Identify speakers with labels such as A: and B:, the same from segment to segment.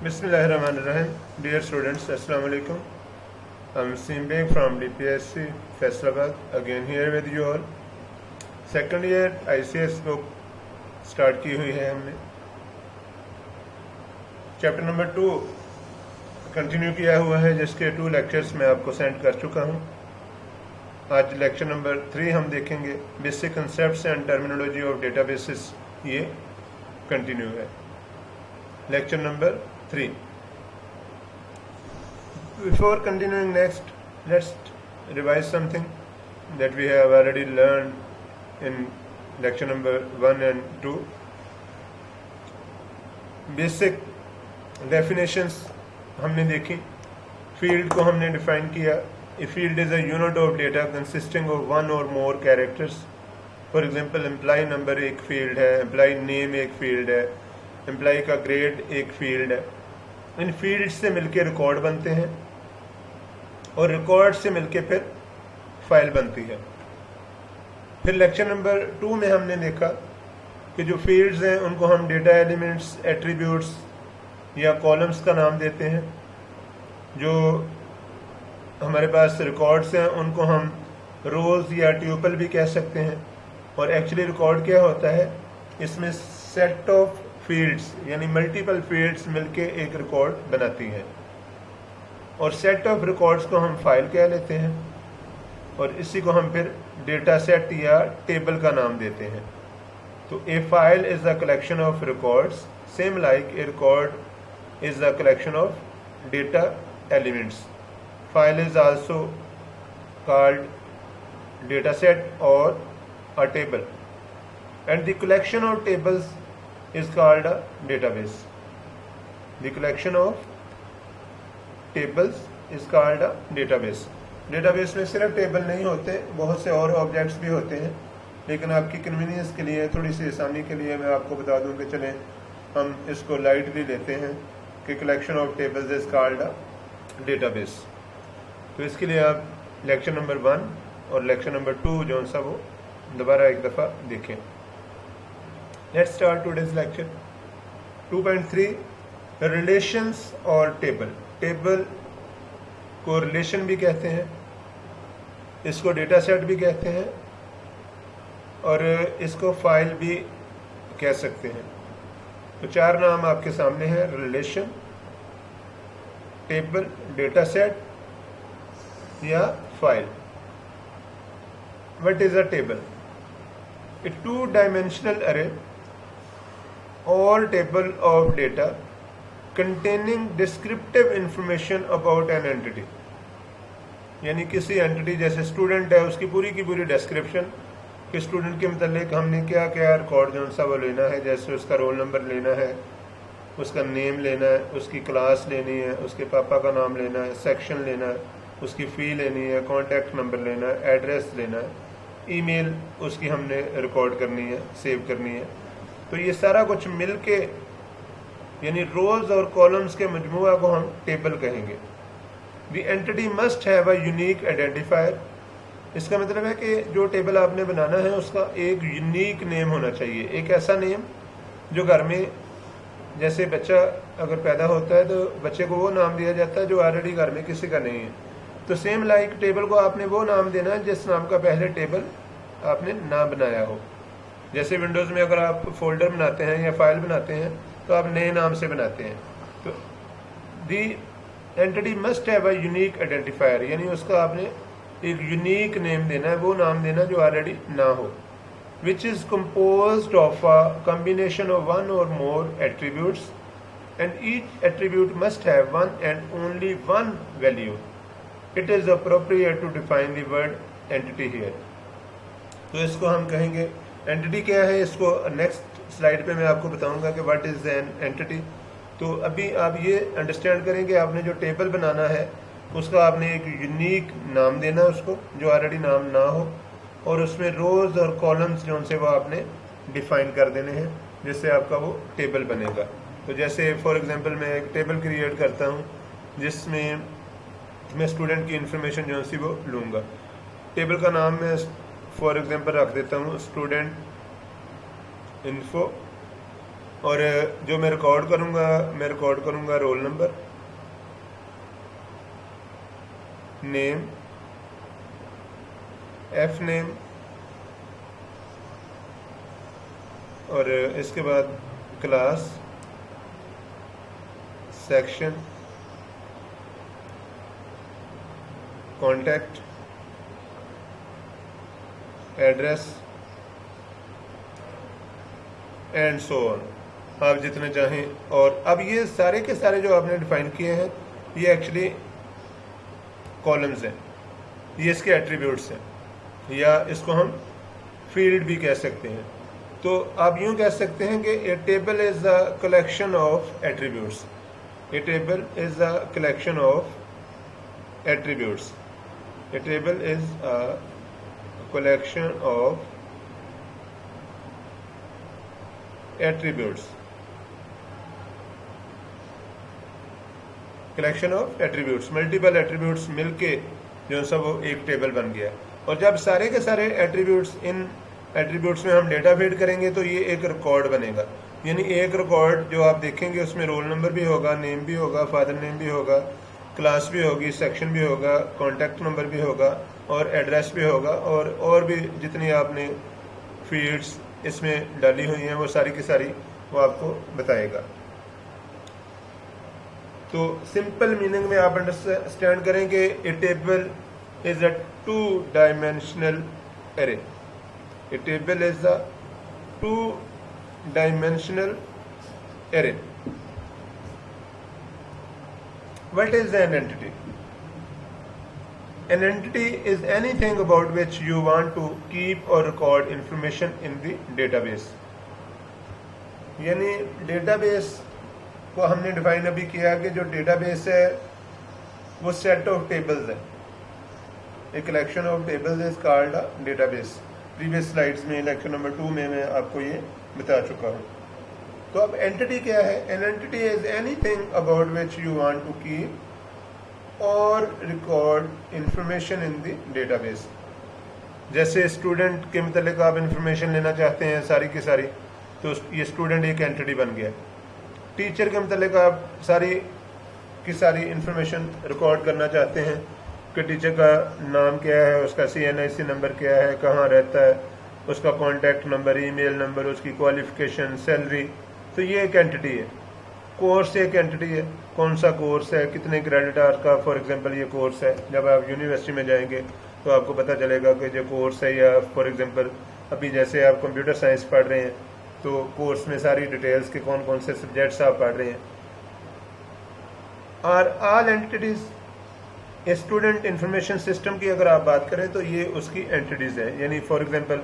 A: Bismillahirrahmanirrahim. Dear students, Assalamu alaikum. I'm Simbek from DPSC Faisalabad. Again here with you all. Second year ICS book start की हुई है हमने. Chapter number 2 continue किया हुआ है, जिसके 2 लेक्चर्स मैं आपको सेंड कर चुका हूँ. आज लेक्चर नंबर 3 हम देखेंगे. Basic concepts and terminology of databases, ये कंटिन्यू है. Lecture number 3. Before continuing next, let's revise something that we have already learned in lecture number 1 and 2. Basic definitions हमने देखी. Field को हमने define किया. A field is a unit of data consisting of one or more characters. For example, employee number एक field है, employee name एक field है, employee का ग्रेड एक फील्ड है. इन फील्ड से मिलके रिकॉर्ड बनते हैं और रिकॉर्ड से मिलके फिर फाइल बनती है. फिर लेक्चर नंबर 2 में हमने देखा कि जो फील्ड्स हैं उनको हम डेटा एलिमेंट्स, एट्रीब्यूट्स या कॉलम्स का नाम देते हैं. जो हमारे पास रिकॉर्ड्स हैं उनको हम रोज या ट्यूपल भी कह सकते हैं. और एक्चुअली रिकॉर्ड क्या होता है, इसमें सेट ऑफ फील्ड्स यानी मल्टीपल फील्ड्स मिलके एक रिकॉर्ड बनाती हैं. और सेट ऑफ रिकॉर्ड्स को हम फाइल कह लेते हैं और इसी को हम फिर डेटा सेट या टेबल का नाम देते हैं. तो a file is a collection of records, same like a record is a collection of data elements. File is also called data set or a table, and the collection of tables is called a database. The collection of tables is called a database. Database में सिर्फ table नहीं होते, बहुत से और objects भी होते हैं. लेकिन आपकी कन्वीनियंस के लिए, थोड़ी सी आसानी के लिए मैं आपको बता दूं कि चलें हम इसको लाइटली लेते हैं कि collection of tables is called a database. तो इसके लिए आप लेक्चर नंबर 1 और लेक्चर नंबर 2 जो सा वो दोबारा एक दफ़ा देखें. Let's start today's lecture. 2.3 Relations और टेबल. टेबल को रिलेशन भी कहते हैं, इसको डेटा सेट भी कहते हैं और इसको फाइल भी कह सकते हैं. तो 4 नाम आपके सामने हैं: रिलेशन, टेबल, डेटा सेट या file. What is a table? A 2-dimensional array or table of data containing descriptive information about an entity. यानी किसी एंटिटी, जैसे स्टूडेंट है, उसकी पूरी की पूरी डिस्क्रिप्शन कि स्टूडेंट के मतलब हमने क्या क्या रिकॉर्ड जो सा वो लेना है. जैसे उसका रोल नंबर लेना है, उसका नेम लेना है, उसकी क्लास लेनी है, उसके पापा का नाम लेना है, सेक्शन लेना है, उसकी फ़ी लेनी है, कॉन्टैक्ट नंबर लेना है, एड्रेस लेना है, ईमेल उसकी हमने रिकॉर्ड करनी है, सेव करनी है. तो ये सारा कुछ मिल के यानी रोज और कॉलम्स के मजमुआ को हम टेबल कहेंगे. The entity must have a unique identifier. इसका मतलब है कि जो टेबल आपने बनाना है उसका एक यूनिक नेम होना चाहिए. एक ऐसा नेम जो घर में, जैसे बच्चा अगर पैदा होता है तो बच्चे को वो नाम दिया जाता है जो ऑलरेडी घर में किसी का नहीं है. तो सेम लाइक टेबल को आपने वो नाम देना है जिस नाम का पहले टेबल आपने ना बनाया हो. जैसे विंडोज़ में अगर आप फोल्डर बनाते हैं या फाइल बनाते हैं तो आप नए नाम से बनाते हैं. तो the entity must have a unique identifier, यानी उसका आपने एक यूनिक नेम देना है, वो नाम देना जो ऑलरेडी ना हो. Which is composed of a combination of one or more attributes and each attribute must have one and only one value. It is appropriate to define the word entity here. तो इसको हम कहेंगे entity क्या है. इसको next slide पे मैं आपको बताऊंगा कि व्हाट इज़ एन एंटिटी. तो अभी आप ये अंडरस्टैंड करें कि आपने जो टेबल बनाना है उसका आपने एक यूनिक नाम देना उसको जो ऑलरेडी नाम ना हो, और उसमें रोज़ और कॉलम्स जो उनसे वो आपने डिफाइन कर देने हैं जिससे आपका वो टेबल बनेगा. तो जैसे फॉर एग्जांपल मैं एक टेबल क्रिएट करता हूँ जिसमें मैं स्टूडेंट की इंफॉर्मेशन जो सी वो लूँगा. टेबल का नाम मैं फॉर एग्जांपल रख देता हूँ स्टूडेंट इन्फो और जो मैं रिकॉर्ड करूँगा roll number, name, F name, और इसके बाद class, section, contact, address and so on, आप जितने चाहें। और अब ये सारे के सारे जो आपने डिफाइन किए हैं ये एक्चुअली कॉलम्स हैं, ये इसके एट्रीब्यूट्स हैं, या इसको हम फील्ड भी कह सकते हैं। तो आप यूँ कह सकते हैं कि a table is a collection of attributes, a table is a collection of attributes, a table is a collection of attributes, collection of attributes, multiple attributes मिलके जो सा वो एक टेबल बन गया। और जब सारे के सारे एट्रीब्यूट्स, इन एट्रीब्यूट्स में हम डेटा फीड करेंगे तो ये एक रिकॉर्ड बनेगा। यानी एक रिकॉर्ड जो आप देखेंगे उसमें रोल नंबर भी होगा, नेम भी होगा, फादर नेम भी होगा, क्लास भी होगी, सेक्शन भी होगा, कॉन्टैक्ट नंबर भी होगा और एड्रेस भी होगा, और भी जितनी आपने फील्ड्स इसमें डाली हुई हैं वो सारी की सारी वो आपको बताएगा। तो सिंपल मीनिंग में आप अंडरस्टैंड करें कि a table is a 2 dimensional array, a table is a 2 dimensional array. What is an entity? An entity is anything about which you want to keep or record information in the database. यानी database को हमने define अभी किया कि जो database है वो set of tables है, a collection of tables is called a database. Previous slides में लेक्चर नंबर 2 में मैं आपको ये बता चुका हूँ। तो अब एंटिटी क्या है? An entity is anything about which you want to keep or record information in the database. जैसे स्टूडेंट के मतलब आप इंफॉर्मेशन लेना चाहते हैं सारी की सारी, तो ये स्टूडेंट एक एंटिटी बन गया। टीचर के मतलब आप सारी की सारी इंफॉर्मेशन रिकॉर्ड करना चाहते हैं कि टीचर का नाम क्या है, उसका CNIC नंबर क्या है, कहाँ रहता है, उसका कॉन्टैक्ट नंबर, ईमेल नंबर, उसकी क्वालिफिकेशन, सैलरी। तो ये एक एंटिटी है। कोर्स एक एंटिटी है, कौन सा कोर्स है, कितने क्रेडिट आवर का फॉर एग्जांपल ये कोर्स है। जब आप यूनिवर्सिटी में जाएंगे तो आपको पता चलेगा कि जो कोर्स है, या फॉर एग्जांपल अभी जैसे आप कंप्यूटर साइंस पढ़ रहे हैं तो कोर्स में सारी डिटेल्स के कौन कौन से सब्जेक्ट्स आप पढ़ रहे हैं। Are all entities student information system की अगर आप बात करें तो ये उसकी एंटिटीज़ है। यानी फॉर एग्जांपल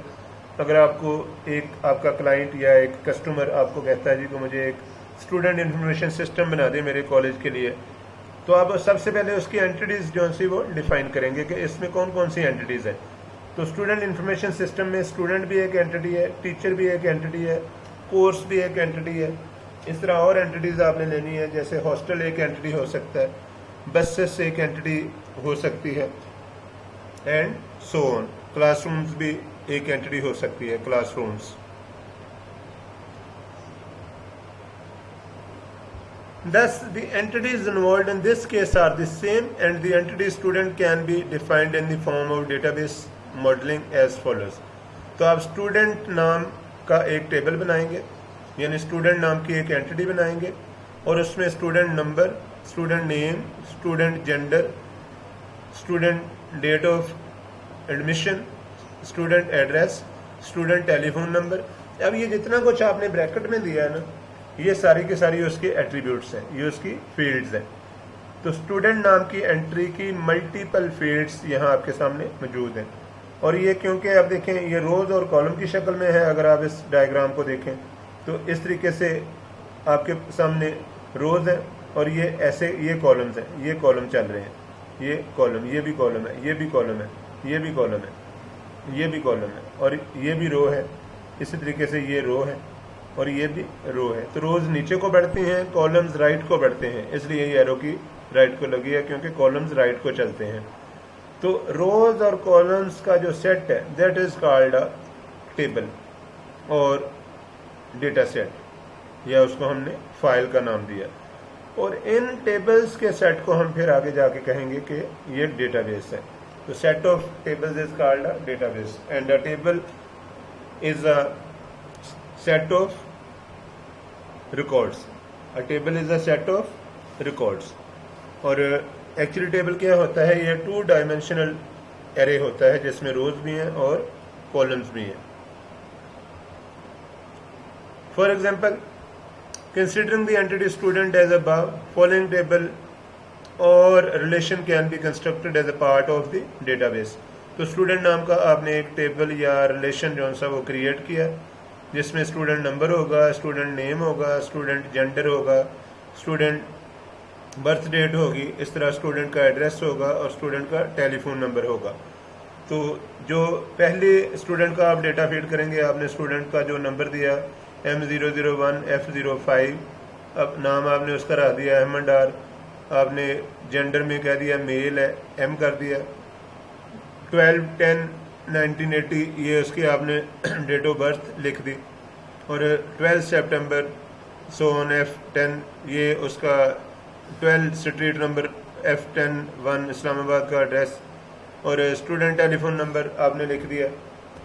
A: अगर आपको एक आपका क्लाइंट या एक कस्टमर आपको कहता है जी कि मुझे एक स्टूडेंट इंफॉर्मेशन सिस्टम बना दे मेरे कॉलेज के लिए, तो आप सबसे पहले उसकी एंटिटीज़ जो सी वो डिफाइन करेंगे कि इसमें कौन कौन सी एंटिटीज़ है। तो स्टूडेंट इंफॉर्मेशन सिस्टम में स्टूडेंट भी एक एंटिटी है, टीचर भी एक एंटिटी है, कोर्स भी एक एंटिटी है। इस तरह और एंटिटीज़ आपने लेनी है, जैसे हॉस्टल एक एंटिटी हो सकता है, बसेस एक एंटिटी हो सकती है, एंड सो ऑन। क्लासरूम्स भी एक एंटिटी हो सकती है, classrooms. Thus, the entities involved in this case are the same, and the entity student can be defined in the form of database modeling as follows. तो आप student नाम का एक टेबल बनाएंगे, यानी स्टूडेंट नाम की एक एंटिटी बनाएंगे, और उसमें student number, student name, student gender, student date of admission, student address, student telephone number. अब ये जितना कुछ आपने ब्रैकेट में दिया है ना, ये सारी की सारी उसके एट्रीब्यूट्स हैं, ये उसकी फील्ड्स हैं। तो स्टूडेंट नाम की एंट्री की मल्टीपल फील्ड्स यहाँ आपके सामने मौजूद हैं। और ये क्योंकि आप देखें ये रोज़ और कॉलम की शक्ल में है, अगर आप इस डायग्राम को देखें तो इस तरीके से आपके सामने रोज़ हैं और ये ऐसे ये कॉलम्स हैं, ये कॉलम चल रहे हैं, ये कॉलम, ये भी कॉलम है, ये भी कॉलम है, ये भी कॉलम है, ये भी कॉलम है, और ये भी रो है। इसी तरीके से ये रो है और ये भी रो है। तो रोज़ नीचे को बढ़ती हैं, कॉलम्स राइट को बढ़ते हैं, इसलिए ये एरो की राइट को लगी है क्योंकि कॉलम्स राइट को चलते हैं। तो रोज़ और कॉलम्स का जो सेट है that is called a table और डेटा सेट। या उसको हमने फाइल का नाम दिया, और इन टेबल्स के सेट को हम फिर आगे जाके कहेंगे कि ये डेटाबेस है। तो set of tables is called a database, and a table is a set of records. A table is a set of records. और एक्चुअली टेबल क्या होता है, ये 2 डायमेंशनल एरे होता है जिसमें रोज भी हैं और कॉलम्स भी हैं। For example, considering the entity student as above, following table or relation can be constructed as a part of the database। तो स्टूडेंट नाम का आपने एक टेबल या रिलेशन जो सा वो क्रिएट किया, जिसमें स्टूडेंट नंबर होगा, स्टूडेंट नेम होगा, स्टूडेंट जेंडर होगा, स्टूडेंट बर्थ डेट होगी, इस तरह स्टूडेंट का एड्रेस होगा और स्टूडेंट का टेलीफोन नंबर होगा। तो जो पहले स्टूडेंट का आप डेटा फीड करेंगे, आपने स्टूडेंट का जो नंबर दिया M001 F05, अब नाम आपने उसका रख दिया अहमद डार, आपने जेंडर में कह दिया मेल है, M कर दिया, 12/10/1980 ये उसकी आपने डेट ऑफ बर्थ लिख दी, और 12 सितंबर सोन F10 ये उसका 12 स्ट्रीट नंबर F10 1 इस्लामाबाद का एड्रेस, और स्टूडेंट टेलीफोन नंबर आपने लिख दिया।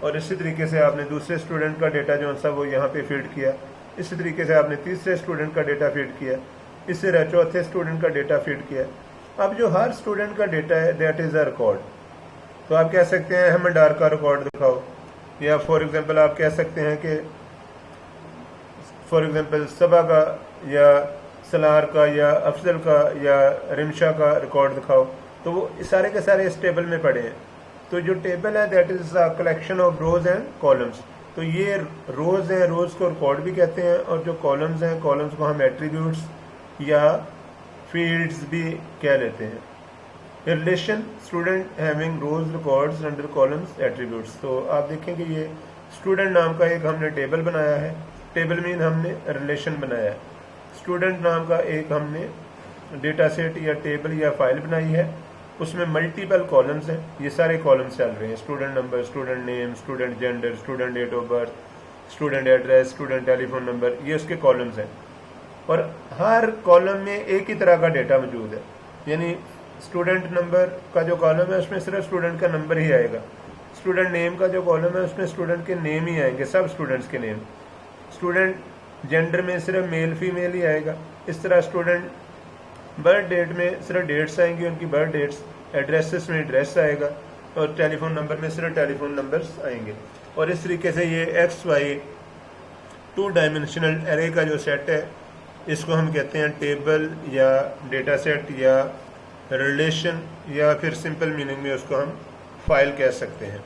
A: और इसी तरीके से आपने दूसरे स्टूडेंट का डेटा जो सा वो यहाँ पे फीड किया, इसी तरीके से आपने तीसरे स्टूडेंट का डेटा फीड किया, इसी तरह चौथे स्टूडेंट का डेटा फीड किया। अब जो हर स्टूडेंट का डेटा है दैट इज़ अ रिकॉर्ड। तो आप कह सकते हैं अहमद डार का रिकॉर्ड दिखाओ, या फॉर एग्जांपल आप कह सकते हैं कि फॉर एग्जांपल सबा का या सलार का या अफजल का या रिमशा का रिकॉर्ड दिखाओ। तो वो सारे के सारे इस टेबल में पड़े हैं। तो जो टेबल है that is a collection of rose and columns. तो ये रोज हैं, रोज को रिकॉर्ड भी कहते हैं, और जो कॉलम्स हैं, कॉलम्स को हम एट्रीब्यूट्स या फील्ड्स भी कह लेते हैं। रिलेशन स्टूडेंट हैविंग रोज रिकॉर्ड्स अंडर कॉलम्स एट्रीब्यूट्स। तो आप देखें कि ये स्टूडेंट नाम का एक हमने टेबल बनाया है, टेबल मीन हमने रिलेशन बनाया है। स्टूडेंट नाम का एक हमने डेटा सेट या टेबल या फाइल बनाई है, उसमें मल्टीपल कॉलम्स हैं, ये सारे कॉलम्स चल रहे हैं, student number, student name, student gender, student date of birth, student address, student telephone number, ये उसके कॉलम्स हैं। और हर कॉलम में एक ही तरह का डेटा मौजूद है, यानी स्टूडेंट नंबर का जो कॉलम है उसमें सिर्फ स्टूडेंट का नंबर ही आएगा, स्टूडेंट नेम का जो कॉलम है उसमें स्टूडेंट के नेम ही आएंगे, सब स्टूडेंट्स के नेम, स्टूडेंट जेंडर में सिर्फ मेल फीमेल ही आएगा, इस तरह स्टूडेंट बर्थ डेट में सिर्फ डेट्स आएंगी, उनकी बर्थ डेट्स, एड्रेसेस में एड्रेस आएगा, और टेलीफोन नंबर में सिर्फ टेलीफोन नंबर्स आएंगे। और इस तरीके से ये XY 2 डायमेंशनल एरे का जो सेट है, इसको हम कहते हैं टेबल या डेटा सेट या रिलेशन, या फिर सिंपल मीनिंग में उसको हम फाइल कह सकते हैं।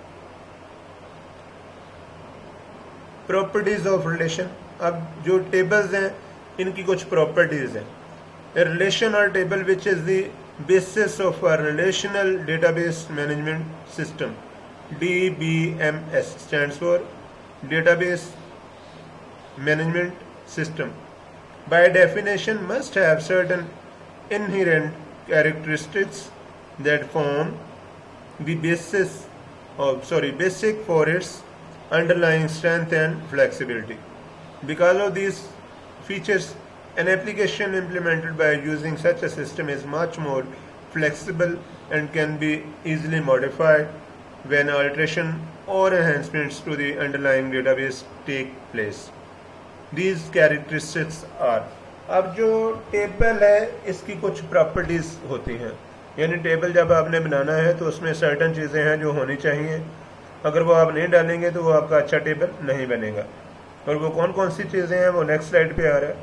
A: Properties of relation. अब जो टेबल्स हैं इनकी कुछ प्रॉपर्टीज हैं। A relation or table which is the basis of a relational database management system, DBMS stands for Database Management System, by definition must have certain inherent characteristics that form the basic for its underlying strength and flexibility. Because of these features, an application implemented by using such a system is much more flexible and can be easily modified when alteration or enhancements to the underlying database take place. These characteristics are, अब जो table है इसकी कुछ properties होती हैं, यानी table जब आपने बनाना है तो उसमें सर्टन चीज़ें हैं जो होनी चाहिए, अगर वो आप नहीं डालेंगे तो वो आपका अच्छा टेबल नहीं बनेगा। और वो कौन कौन सी चीज़ें हैं वो नेक्स्ट स्लाइड पे आ रहा है।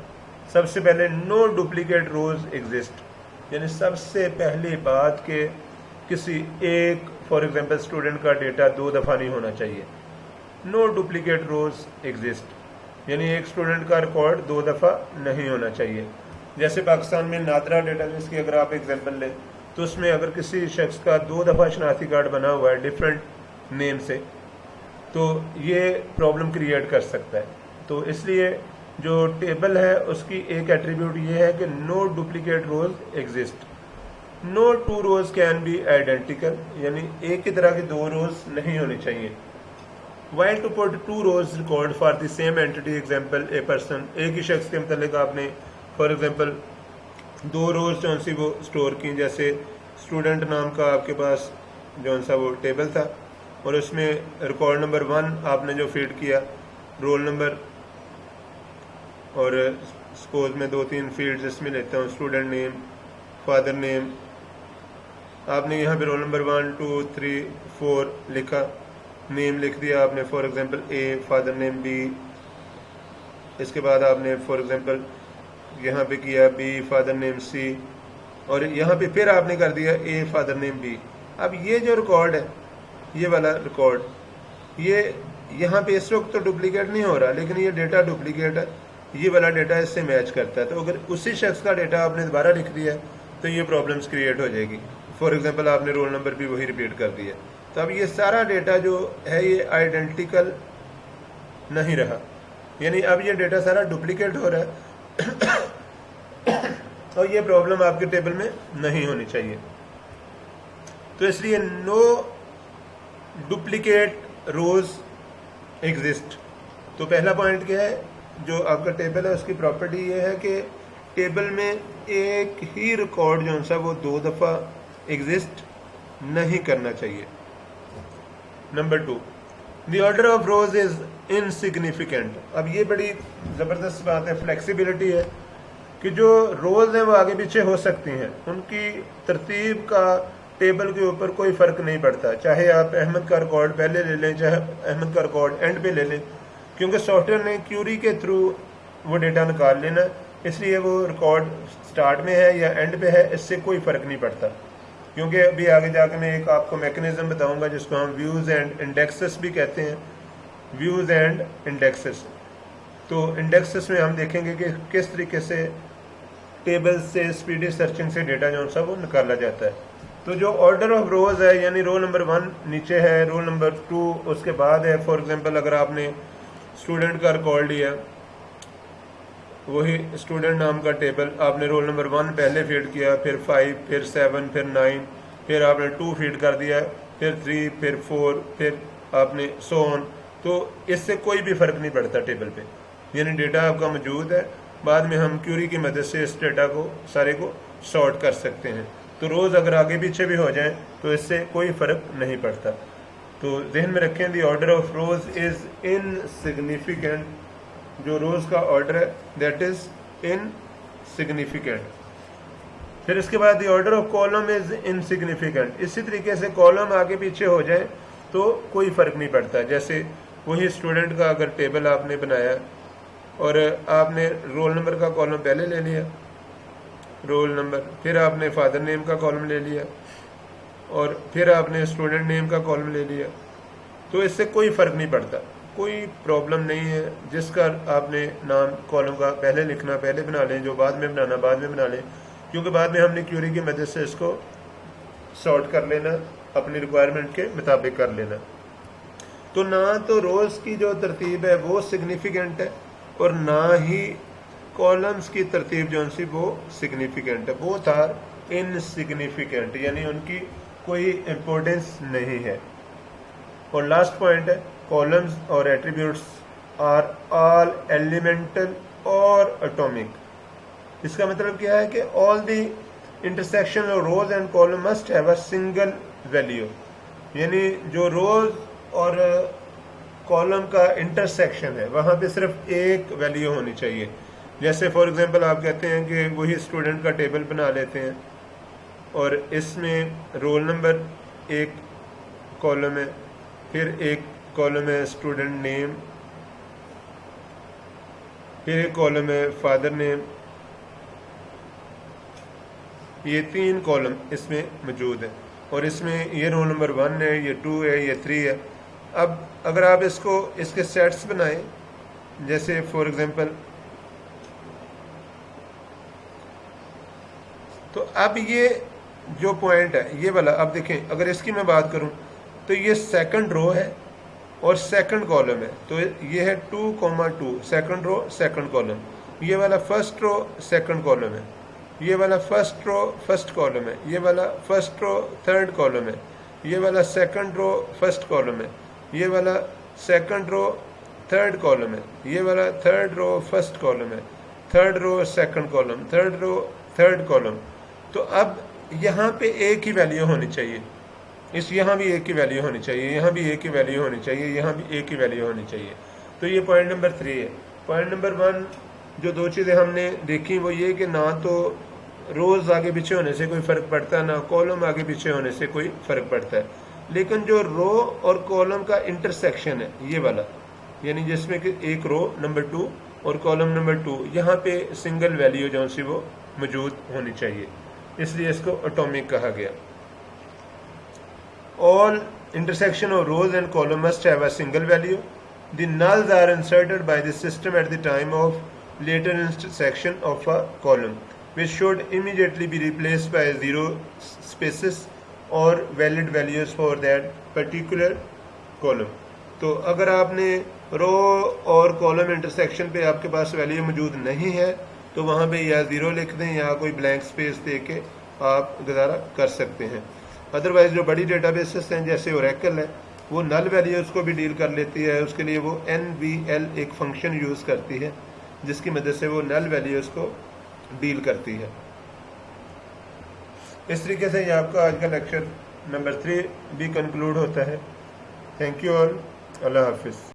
A: सबसे पहले नो डुप्लीकेट रोज एग्जिस्ट, यानी सबसे पहली बात कि किसी एक फॉर एग्जांपल स्टूडेंट का डेटा 2 दफ़ा नहीं होना चाहिए। नो डुप्लीकेट रोज एग्जिस्ट, यानी एक स्टूडेंट का रिकॉर्ड 2 दफ़ा नहीं होना चाहिए। जैसे पाकिस्तान में नादरा डेटाबेस की अगर आप एग्जांपल लें तो उसमें अगर किसी शख्स का 2 दफ़ा शनाख्ती कार्ड बना हुआ है डिफरेंट नेम से, तो ये प्रॉब्लम क्रिएट कर सकता है। तो इसलिए जो टेबल है उसकी एक एट्रीब्यूट ये है कि no duplicate rows exist. No 2 rows can be identical, यानी एक ही तरह की 2 रोज नहीं होनी चाहिए। While to put two rows record for the same entity example a person, एक ही शख्स के मतलब आपने फॉर एग्जांपल दो रोज जो सी वो स्टोर की, जैसे स्टूडेंट नाम का आपके पास जो सा वो टेबल था और उसमें रिकॉर्ड नंबर 1 आपने जो फीड किया, रोल नंबर, और सपोज में 2-3 फील्ड्स इसमें लेता हूँ, स्टूडेंट नेम, फादर नेम, आपने यहाँ पे रोल नंबर 1 2 3 4 लिखा, नेम लिख दिया आपने for example A, father name B, इसके बाद आपने फॉर एग्जांपल यहाँ पे किया बी फादर नेम सी, और यहाँ पे फिर आपने कर दिया ए फादर नेम बी। अब ये जो रिकॉर्ड है, ये वाला रिकॉर्ड, ये यहाँ पे इस वक्त तो डुप्लीकेट नहीं हो रहा, लेकिन ये डेटा डुप्लीकेट है, ये वाला डेटा इससे मैच करता है। तो अगर उसी शख्स का डेटा आपने दोबारा लिख दिया तो ये प्रॉब्लम्स क्रिएट हो जाएगी। फॉर एग्जांपल आपने रोल नंबर भी वही रिपीट कर दिया, तो अब ये सारा डेटा जो है ये आइडेंटिकल नहीं रहा, यानी अब ये डेटा सारा डुप्लीकेट हो रहा है और ये प्रॉब्लम आपके टेबल में नहीं होनी चाहिए। तो इसलिए नो डुप्लीकेट रोज एग्जिस्ट। तो पहला पॉइंट क्या है, जो आपका टेबल है उसकी प्रॉपर्टी ये है कि टेबल में एक ही रिकॉर्ड जो सा वो 2 दफ़ा एग्जिस्ट नहीं करना चाहिए। Number 2, the order of rose is insignificant. अब ये बड़ी ज़बरदस्त बात है, फ्लेक्सिबिलिटी है कि जो रोज हैं वो आगे पीछे हो सकती हैं, उनकी तरतीब का टेबल के ऊपर कोई फ़र्क नहीं पड़ता, चाहे आप अहमद का रिकॉर्ड पहले ले लें, चाहे अहमद का रिकॉर्ड एंड पे ले लें, क्योंकि सॉफ्टवेयर ने क्यूरी के थ्रू वो डेटा निकाल लेना, इसलिए वो रिकॉर्ड स्टार्ट में है या एंड पे है इससे कोई फ़र्क नहीं पड़ता। क्योंकि अभी आगे जाकर मैं एक आपको मैकेनिज्म बताऊंगा जिसको हम व्यूज़ एंड इंडेक्सेस भी कहते हैं, व्यूज़ एंड इंडेक्सेस। तो इंडेक्सेस में हम देखेंगे कि किस तरीके से टेबल से स्पीडी सर्चिंग से डेटा जो सा वो निकाला जाता है। तो जो ऑर्डर ऑफ रोज है, यानी रोल नंबर 1 नीचे है, रोल नंबर 2 उसके बाद है। फॉर एग्जांपल अगर आपने स्टूडेंट का रिकॉर्ड लिया, वही स्टूडेंट नाम का टेबल, आपने रोल नंबर 1 पहले फीड किया, फिर 5, फिर 7, फिर 9, फिर आपने 2 फीड कर दिया, फिर 3, फिर 4, फिर आपने सो ऑन। तो इससे कोई भी फ़र्क नहीं पड़ता टेबल पे, यानी डेटा आपका मौजूद है, बाद में हम क्यूरी की मदद से इस डेटा को सारे को सॉर्ट कर सकते हैं। तो रोज़ अगर आगे पीछे भी हो जाए तो इससे कोई फ़र्क नहीं पड़ता। तो जहन में रखें, दी order of rose is insignificant. जो रोज़ का ऑर्डर है दैट इज़ इनसिग्निफिकेंट। फिर इसके बाद दी order of column is insignificant. इसी तरीके से कॉलम आगे पीछे हो जाए तो कोई फ़र्क नहीं पड़ता। जैसे वही स्टूडेंट का अगर टेबल आपने बनाया और आपने रोल नंबर का कॉलम पहले ले लिया, रोल नंबर, फिर आपने फादर नेम का कॉलम ले लिया और फिर आपने स्टूडेंट नेम का कॉलम ले लिया, तो इससे कोई फ़र्क नहीं पड़ता, कोई प्रॉब्लम नहीं है। जिसका आपने नाम कॉलम का पहले लिखना पहले बना लें, जो बाद में बनाना बाद में बना लें, क्योंकि बाद में हमने क्यूरी की मदद से इसको सॉर्ट कर लेना, अपनी रिक्वायरमेंट के मुताबिक कर लेना। तो ना तो रोज़ की जो तरतीब है वो सिग्निफिकेंट है और ना ही कॉलम्स की तरतीब जो सी वो सिग्निफिकेंट है। बोथ आर इनसिग्निफिकेंट, यानी उनकी कोई इम्पोर्टेंस नहीं है। और लास्ट पॉइंट है, कॉलम्स और एट्रीब्यूट्स आर ऑल एलिमेंटल और एटॉमिक। इसका मतलब क्या है कि all the intersection of rose and column must have a single value, यानी जो रोज और कॉलम का इंटरसेक्शन है वहाँ पे सिर्फ एक वैल्यू होनी चाहिए। जैसे फॉर एग्जांपल आप कहते हैं कि वही स्टूडेंट का टेबल बना लेते हैं और इसमें रोल नंबर एक कॉलम है, फिर एक कॉलम है स्टूडेंट नेम, फिर एक कॉलम है फादर नेम, ये 3 कॉलम इसमें मौजूद है और इसमें ये रोल नंबर 1 है, ये 2 है, ये 3 है। अब अगर आप इसको इसके सेट्स बनाएं, जैसे फॉर एग्जांपल, तो अब ये जो पॉइंट है ये वाला, अब देखें अगर इसकी मैं बात करूं तो ये सेकंड रो है और सेकंड कॉलम है, तो ये है 2,2 सेकंड रो सेकंड कॉलम। ये वाला फर्स्ट रो सेकंड कॉलम है, ये वाला फर्स्ट रो फर्स्ट कॉलम है, ये वाला फर्स्ट रो थर्ड कॉलम है, ये वाला सेकंड रो फर्स्ट कॉलम है, ये वाला सेकंड रो थर्ड कॉलम है, ये वाला थर्ड रो फर्स्ट कॉलम है, third row second column, third row third column. तो अब यहाँ पे एक ही वैल्यू होनी चाहिए, यहाँ भी एक ही वैल्यू होनी चाहिए, यहाँ भी एक ही वैल्यू होनी चाहिए, यहाँ भी एक ही वैल्यू होनी चाहिए। तो ये पॉइंट नंबर 3 है। पॉइंट नंबर 1 जो दो चीज़ें हमने देखी वो ये कि ना तो रोज़ आगे पीछे होने से कोई फ़र्क पड़ता है, ना कॉलम आगे पीछे होने से कोई फ़र्क पड़ता है। लेकिन जो रो और कॉलम का इंटरसेक्शन है ये वाला, यानी जिसमें कि एक रो नंबर 2 और कॉलम नंबर 2, यहाँ पे सिंगल वैल्यू जो सी वो मौजूद होनी चाहिए, इसलिए इसको एटॉमिक कहा गया। All intersection of rose and column must have a single value. The nulls are inserted by the system at the time of later intersection of a column, which should immediately be replaced by zero spaces or valid values for that particular column. तो अगर आपने रो और column intersection पे आपके पास value मौजूद नहीं है तो वहाँ पे या ज़ीरो लिख दें या कोई ब्लैंक स्पेस दे के आप गुजारा कर सकते हैं। अदरवाइज़ जो बड़ी डेटाबेसेस हैं जैसे ओरेकल है वो नल वैल्यूज़ को भी डील कर लेती है, उसके लिए वो NVL एक फंक्शन यूज़ करती है जिसकी मदद से वो नल वैल्यूज़ को डील करती है। इस तरीके से ये आपका आज का लेक्चर नंबर 3 भी कंक्लूड होता है। थैंक यू ऑल, अल्लाह हाफिज़।